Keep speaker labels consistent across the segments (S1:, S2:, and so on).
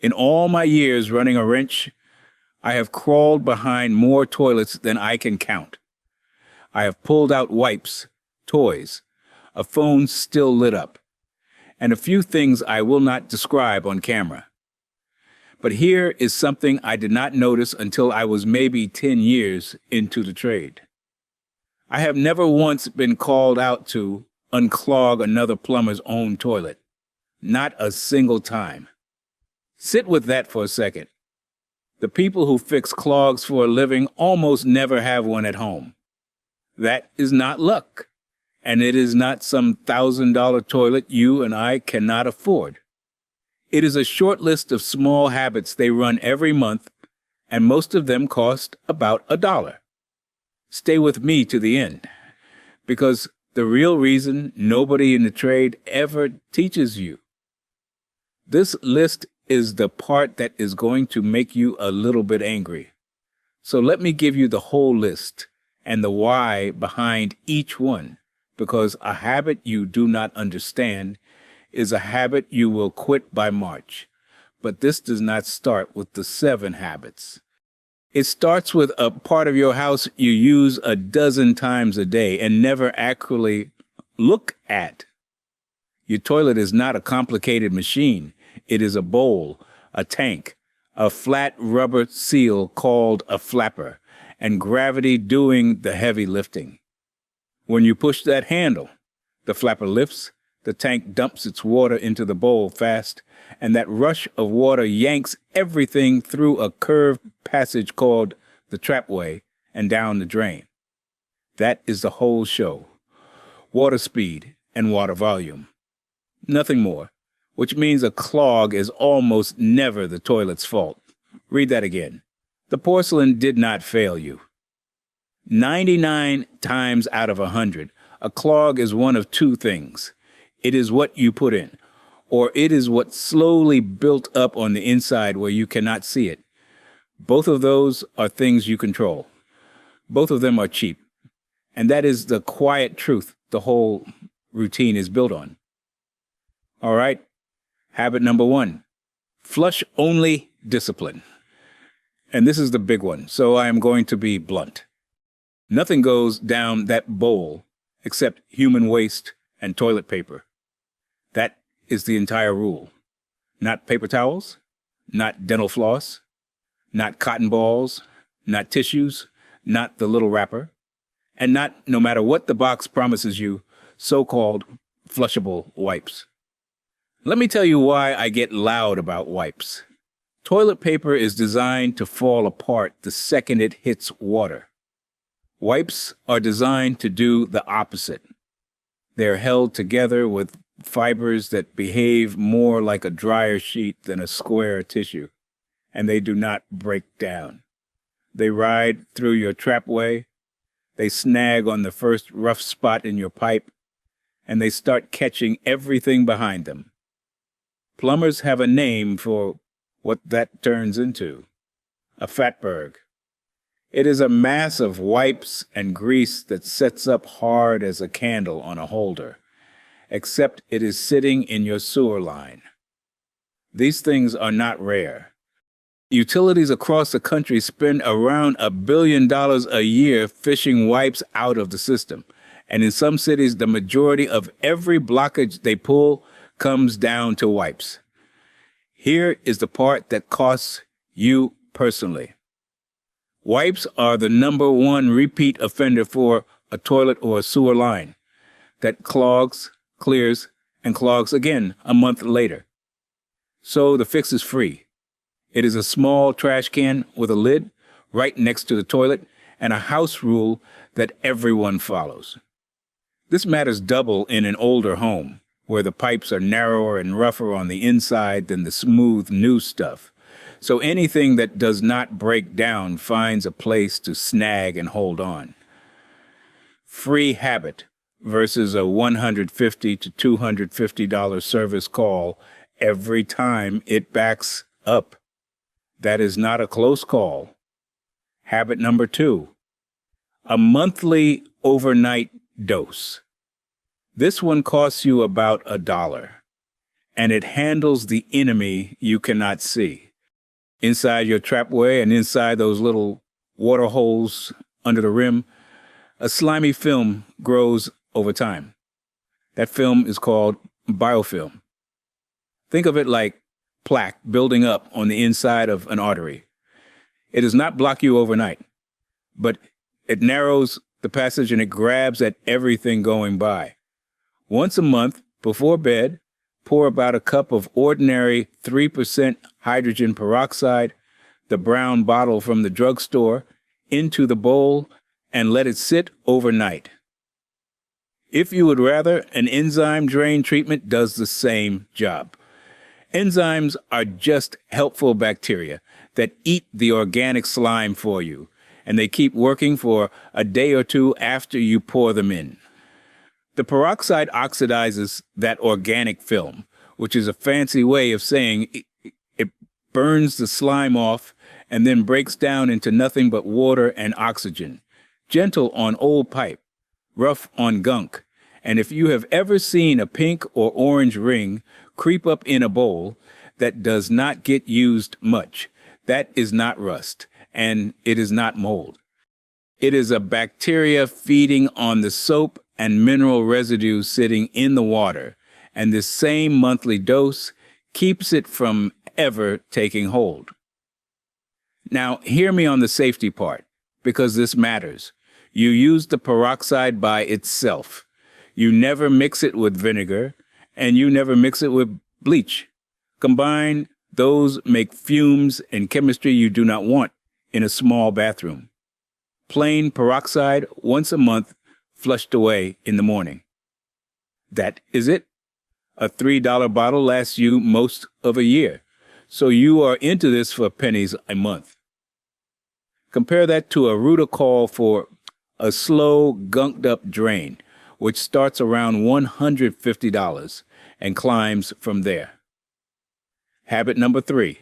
S1: In all my years running a wrench, I have crawled behind more toilets than I can count. I have pulled out wipes, toys, a phone still lit up, and a few things I will not describe on camera. But here is something I did not notice until I was maybe 10 years into the trade. I have never once been called out to unclog another plumber's own toilet. Not a single time. Sit with that for a second. The people who fix clogs for a living almost never have one at home. That is not luck, and it is not some $1,000 toilet you and I cannot afford. It is a short list of small habits they run every month, and most of them cost about $1. Stay with me to the end, because the real reason nobody in the trade ever teaches you. This list is the part that is going to make you a little bit angry. So let me give you the whole list and the why behind each one, because a habit you do not understand is a habit you will quit by March. But this does not start with the 7 habits. It starts with a part of your house you use a dozen times a day and never actually look at. Your toilet is not a complicated machine. It is a bowl, a tank, a flat rubber seal called a flapper, and gravity doing the heavy lifting. When you push that handle, the flapper lifts, the tank dumps its water into the bowl fast, and that rush of water yanks everything through a curved passage called the trapway and down the drain. That is the whole show. Water speed and water volume. Nothing more, which means a clog is almost never the toilet's fault. Read that again. The porcelain did not fail you. 99 times out of 100, a clog is one of 2 things. It is what you put in, or it is what slowly built up on the inside where you cannot see it. Both of those are things you control. Both of them are cheap. And that is the quiet truth the whole routine is built on. All right. Habit number 1, flush only discipline. And this is the big one, so I am going to be blunt. Nothing goes down that bowl except human waste and toilet paper. That is the entire rule. Not paper towels, not dental floss, not cotton balls, not tissues, not the little wrapper, and not, no matter what the box promises you, so-called flushable wipes. Let me tell you why I get loud about wipes. Toilet paper is designed to fall apart the second it hits water. Wipes are designed to do the opposite. They're held together with fibers that behave more like a dryer sheet than a square tissue, and they do not break down. They ride through your trapway, they snag on the first rough spot in your pipe, and they start catching everything behind them. Plumbers have a name for what that turns into: a fatberg. It is a mass of wipes and grease that sets up hard as a candle on a holder, except it is sitting in your sewer line. These things are not rare. Utilities across the country spend around $1 billion a year fishing wipes out of the system, and in some cities the majority of every blockage they pull comes down to wipes. Here is the part that costs you personally. Wipes are the number 1 repeat offender for a toilet or a sewer line that clogs, clears, and clogs again a month later. So the fix is free. It is a small trash can with a lid right next to the toilet and a house rule that everyone follows. This matters double in an older home, where the pipes are narrower and rougher on the inside than the smooth new stuff. So anything that does not break down finds a place to snag and hold on. Free habit versus a $150 to $250 service call every time it backs up. That is not a close call. Habit number 2, a monthly overnight dose. This one costs you about $1, and it handles the enemy you cannot see. Inside your trapway and inside those little water holes under the rim, a slimy film grows over time. That film is called biofilm. Think of it like plaque building up on the inside of an artery. It does not block you overnight, but it narrows the passage and it grabs at everything going by. Once a month, before bed, pour about a cup of ordinary 3% hydrogen peroxide, the brown bottle from the drugstore, into the bowl and let it sit overnight. If you would rather, an enzyme drain treatment does the same job. Enzymes are just helpful bacteria that eat the organic slime for you, and they keep working for a day or two after you pour them in. The peroxide oxidizes that organic film, which is a fancy way of saying it burns the slime off and then breaks down into nothing but water and oxygen. Gentle on old pipe, rough on gunk. And if you have ever seen a pink or orange ring creep up in a bowl that does not get used much, that is not rust, and it is not mold. It is a bacteria feeding on the soap and mineral residue sitting in the water, and this same monthly dose keeps it from ever taking hold. Now, hear me on the safety part, because this matters. You use the peroxide by itself. You never mix it with vinegar, and you never mix it with bleach. Combined, those make fumes and chemistry you do not want in a small bathroom. Plain peroxide once a month, flushed away in the morning. That is it. A $3 bottle lasts you most of a year, so you are into this for pennies a month. Compare that to a Ruta call for a slow, gunked-up drain, which starts around $150 and climbs from there. Habit number 3,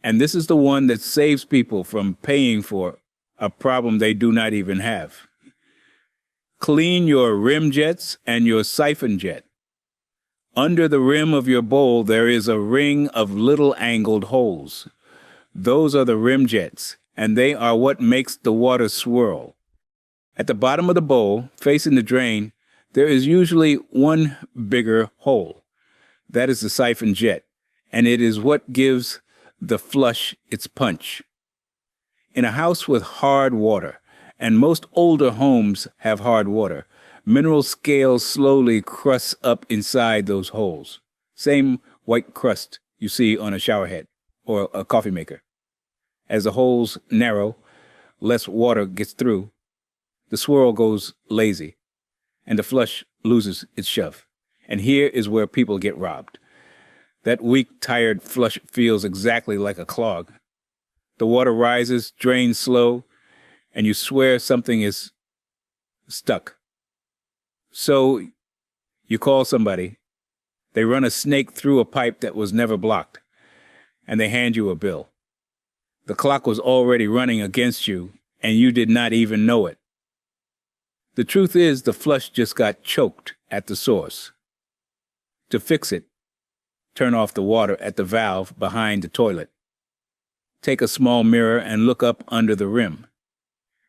S1: and this is the one that saves people from paying for a problem they do not even have. Clean your rim jets and your siphon jet. Under the rim of your bowl, there is a ring of little angled holes. Those are the rim jets, and they are what makes the water swirl. At the bottom of the bowl, facing the drain, there is usually one bigger hole. That is the siphon jet, and it is what gives the flush its punch. In a house with hard water, and most older homes have hard water, mineral scales slowly crust up inside those holes. Same white crust you see on a shower head or a coffee maker. As the holes narrow, less water gets through, the swirl goes lazy, and the flush loses its shove. And here is where people get robbed. That weak, tired flush feels exactly like a clog. The water rises, drains slow, and you swear something is stuck. So you call somebody, they run a snake through a pipe that was never blocked, and they hand you a bill. The clock was already running against you, and you did not even know it. The truth is, the flush just got choked at the source. To fix it, turn off the water at the valve behind the toilet. Take a small mirror and look up under the rim,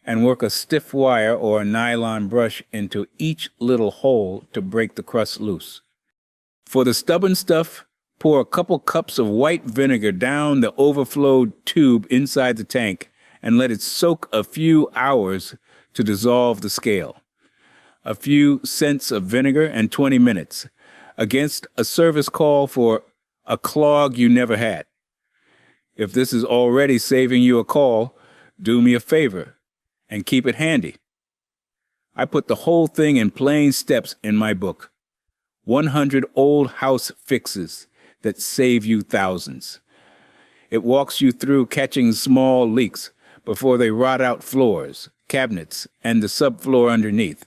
S1: and work a stiff wire or a nylon brush into each little hole to break the crust loose. For the stubborn stuff, pour a couple cups of white vinegar down the overflow tube inside the tank and let it soak a few hours to dissolve the scale. A few cents of vinegar and 20 minutes against a service call for a clog you never had. If this is already saving you a call, do me a favor and keep it handy. I put the whole thing in plain steps in my book. 100 old house fixes that save you thousands. It walks you through catching small leaks before they rot out floors, cabinets, and the subfloor underneath.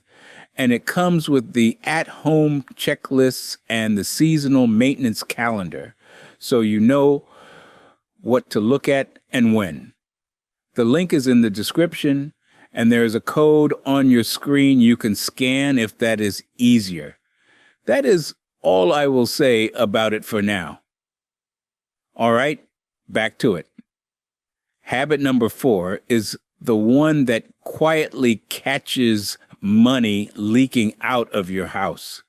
S1: And it comes with the at-home checklists and the seasonal maintenance calendar, so you know what to look at and when. The link is in the description, and there is a code on your screen you can scan if that is easier. That is all I will say about it for now. All right, back to it. Habit number 4 is the one that quietly catches money leaking out of your house.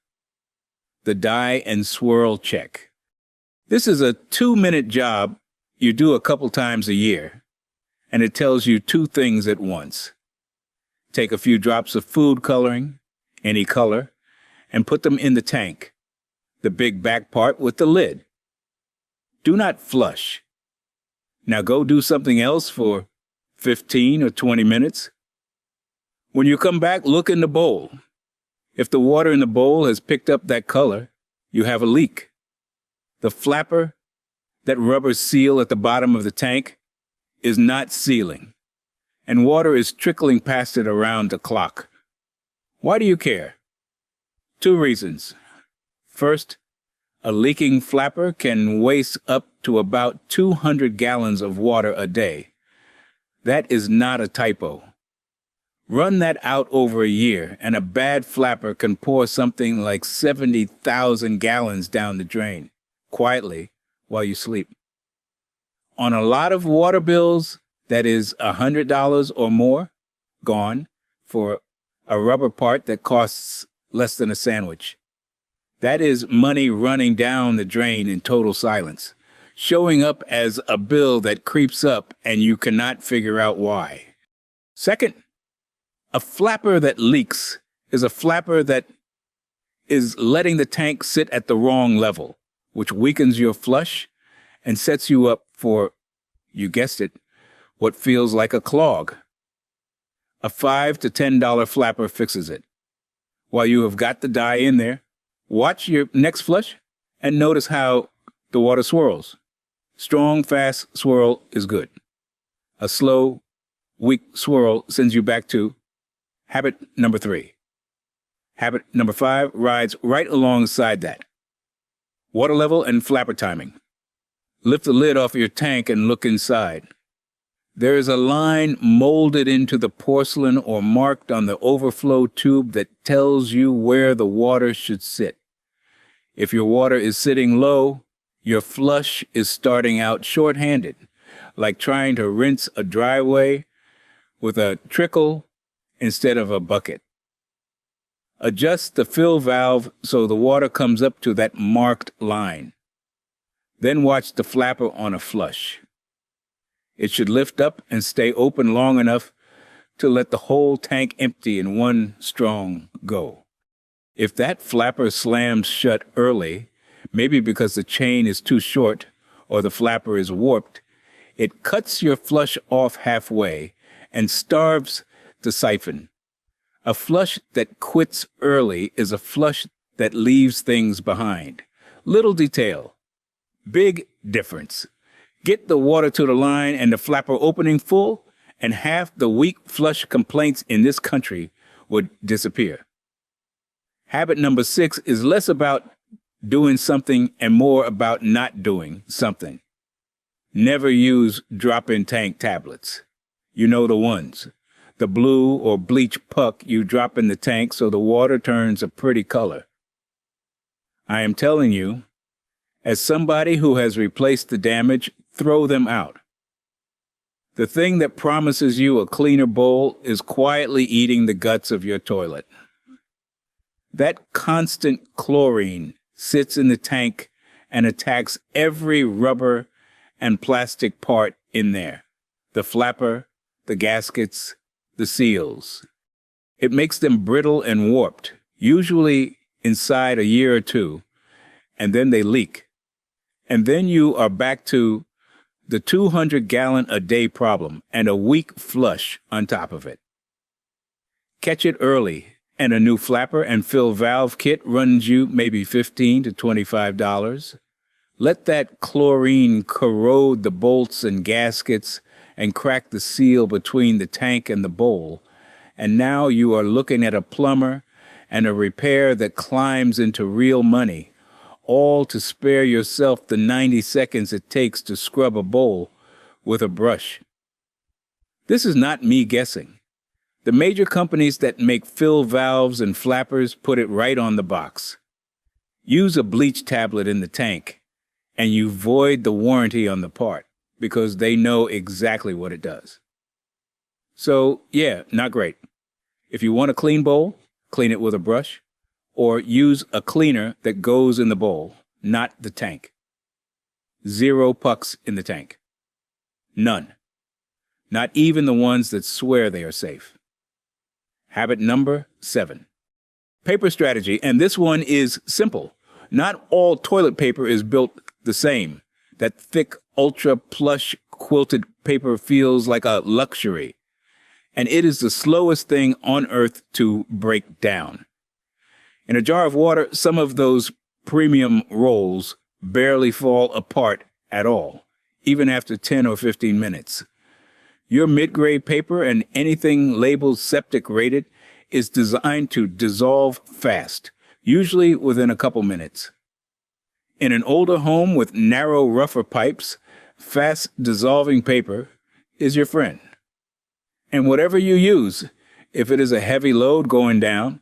S1: The dye and swirl check. This is a 2-minute job you do a couple times a year, and it tells you 2 things at once. Take a few drops of food coloring, any color, and put them in the tank, the big back part with the lid. Do not flush. Now go do something else for 15 or 20 minutes. When you come back, look in the bowl. If the water in the bowl has picked up that color, you have a leak. The flapper, that rubber seal at the bottom of the tank, is not sealing, and water is trickling past it around the clock. Why do you care? 2 reasons. First, a leaking flapper can waste up to about 200 gallons of water a day. That is not a typo. Run that out over a year, and a bad flapper can pour something like 70,000 gallons down the drain, quietly, while you sleep. On a lot of water bills, that is $100 or more, gone, for a rubber part that costs less than a sandwich. That is money running down the drain in total silence, showing up as a bill that creeps up and you cannot figure out why. Second, a flapper that leaks is a flapper that is letting the tank sit at the wrong level, which weakens your flush and sets you up for, you guessed it, what feels like a clog. A $5 to $10 flapper fixes it. While you have got the dye in there, watch your next flush and notice how the water swirls. Strong, fast swirl is good. A slow, weak swirl sends you back to habit number 3. Habit number 5 rides right alongside that. Water level and flapper timing. Lift the lid off your tank and look inside. There is a line molded into the porcelain or marked on the overflow tube that tells you where the water should sit. If your water is sitting low, your flush is starting out short-handed, like trying to rinse a driveway with a trickle instead of a bucket. Adjust the fill valve so the water comes up to that marked line. Then watch the flapper on a flush. It should lift up and stay open long enough to let the whole tank empty in one strong go. If that flapper slams shut early, maybe because the chain is too short or the flapper is warped, it cuts your flush off halfway and starves the siphon. A flush that quits early is a flush that leaves things behind. Little detail, big difference. Get the water to the line and the flapper opening full, and half the weak flush complaints in this country would disappear. Habit number 6 is less about doing something and more about not doing something. Never use drop-in tank tablets. You know the ones. The blue or bleach puck you drop in the tank so the water turns a pretty color. I am telling you, as somebody who has replaced the damage, throw them out. The thing that promises you a cleaner bowl is quietly eating the guts of your toilet. That constant chlorine sits in the tank and attacks every rubber and plastic part in there. The flapper, the gaskets, the seals. It makes them brittle and warped, usually inside a year or 2, and then they leak. And then you are back to the 200-gallon-a-day problem and a weak flush on top of it. Catch it early, and a new flapper and fill valve kit runs you maybe $15 to $25. Let that chlorine corrode the bolts and gaskets and crack the seal between the tank and the bowl, and now you are looking at a plumber and a repair that climbs into real money, all to spare yourself the 90 seconds it takes to scrub a bowl with a brush. This is not me guessing. The major companies that make fill valves and flappers put it right on the box. Use a bleach tablet in the tank, and you void the warranty on the part because they know exactly what it does. So, yeah, not great. If you want a clean bowl, clean it with a brush, or use a cleaner that goes in the bowl, not the tank. 0 pucks in the tank. None. Not even the ones that swear they are safe. Habit number 7. Paper strategy, and this one is simple. Not all toilet paper is built the same. That thick, ultra plush quilted paper feels like a luxury. And it is the slowest thing on earth to break down. In a jar of water, some of those premium rolls barely fall apart at all, even after 10 or 15 minutes. Your mid-grade paper and anything labeled septic rated is designed to dissolve fast, usually within a couple minutes. In an older home with narrow, rougher pipes, fast dissolving paper is your friend. And whatever you use, if it is a heavy load going down,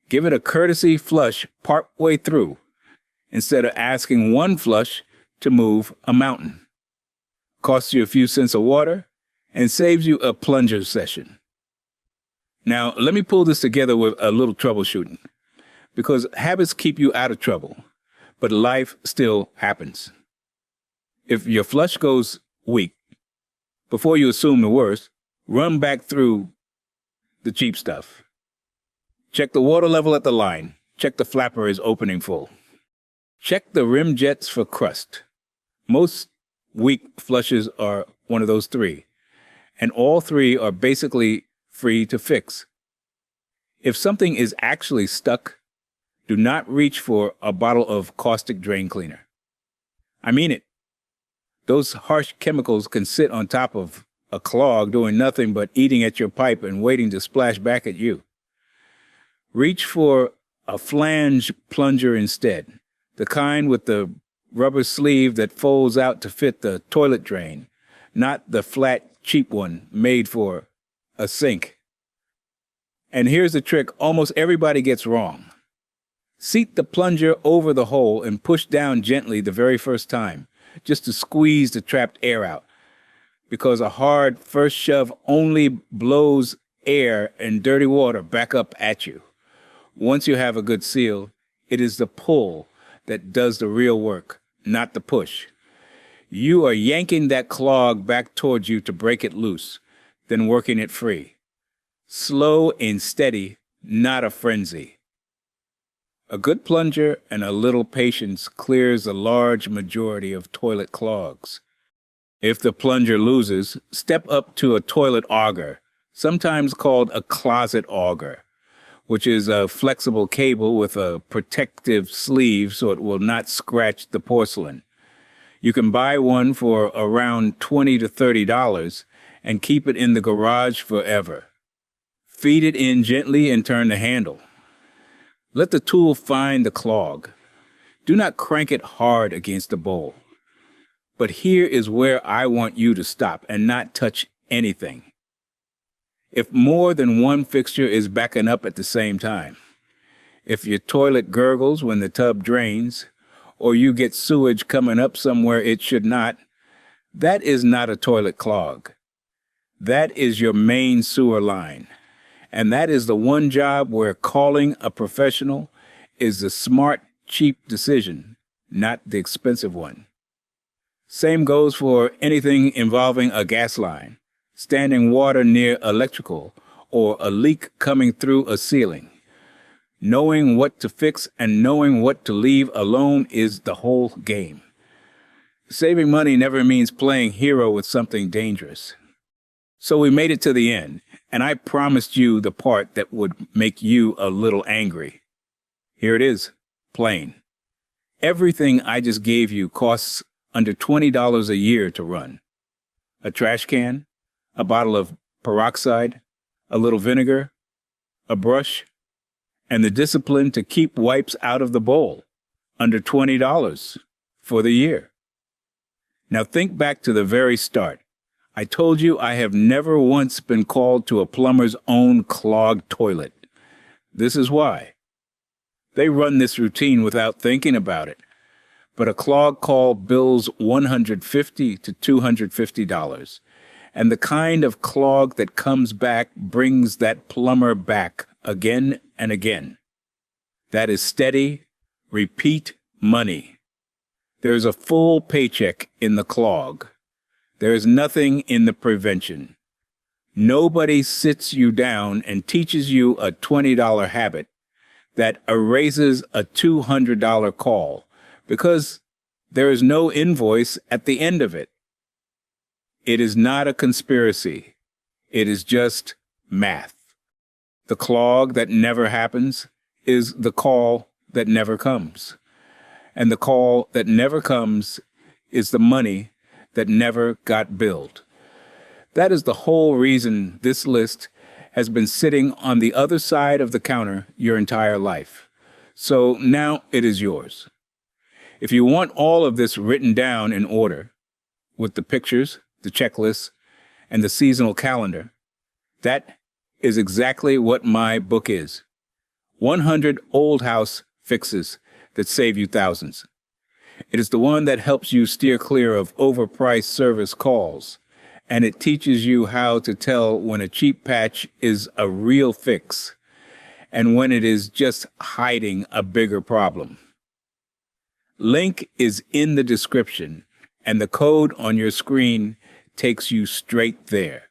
S1: give it a courtesy flush partway through, instead of asking one flush to move a mountain. Costs you a few cents of water and saves you a plunger session. Now, let me pull this together with a little troubleshooting, because habits keep you out of trouble, but life still happens. If your flush goes weak, before you assume the worst, run back through the cheap stuff. Check the water level at the line. Check the flapper is opening full. Check the rim jets for crust. Most weak flushes are one of those 3, and all 3 are basically free to fix. If something is actually stuck, do not reach for a bottle of caustic drain cleaner. I mean it. Those harsh chemicals can sit on top of a clog doing nothing but eating at your pipe and waiting to splash back at you. Reach for a flange plunger instead, the kind with the rubber sleeve that folds out to fit the toilet drain, not the flat, cheap one made for a sink. And here's the trick almost everybody gets wrong. Seat the plunger over the hole and push down gently the very first time, just to squeeze the trapped air out, because a hard first shove only blows air and dirty water back up at you. Once you have a good seal, it is the pull that does the real work, not the push. You are yanking that clog back towards you to break it loose, then working it free. Slow and steady, not a frenzy. A good plunger and a little patience clears a large majority of toilet clogs. If the plunger loses, step up to a toilet auger, sometimes called a closet auger, which is a flexible cable with a protective sleeve so it will not scratch the porcelain. You can buy one for around $20 to $30 and keep it in the garage forever. Feed it in gently and turn the handle. Let the tool find the clog. Do not crank it hard against the bowl. But here is where I want you to stop and not touch anything. If more than one fixture is backing up at the same time, if your toilet gurgles when the tub drains, or you get sewage coming up somewhere it should not, that is not a toilet clog. That is your main sewer line. And that is the one job where calling a professional is the smart, cheap decision, not the expensive one. Same goes for anything involving a gas line, standing water near electrical, or a leak coming through a ceiling. Knowing what to fix and knowing what to leave alone is the whole game. Saving money never means playing hero with something dangerous. So we made it to the end, and I promised you the part that would make you a little angry. Here it is, plain. Everything I just gave you costs under $20 a year to run. A trash can, a bottle of peroxide, a little vinegar, a brush, and the discipline to keep wipes out of the bowl, under $20 for the year. Now think back to the very start. I told you I have never once been called to a plumber's own clogged toilet. This is why. They run this routine without thinking about it. But a clog call bills $150 to $250. And the kind of clog that comes back brings that plumber back again and again. That is steady, repeat money. There's a full paycheck in the clog. There is nothing in the prevention. Nobody sits you down and teaches you a $20 habit that erases a $200 call because there is no invoice at the end of it. It is not a conspiracy. It is just math. The clog that never happens is the call that never comes. And the call that never comes is the money that never got billed. That is the whole reason this list has been sitting on the other side of the counter your entire life. So now it is yours. If you want all of this written down in order, with the pictures, the checklists, and the seasonal calendar, that is exactly what my book is. 100 old house fixes that save you thousands. It is the one that helps you steer clear of overpriced service calls, and it teaches you how to tell when a cheap patch is a real fix and when it is just hiding a bigger problem. Link is in the description, and the code on your screen takes you straight there.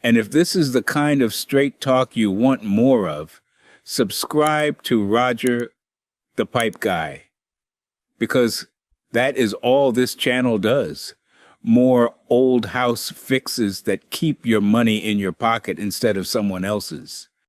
S1: And if this is the kind of straight talk you want more of, subscribe to Roger the Pipe Guy, because that is all this channel does. More old house fixes that keep your money in your pocket instead of someone else's.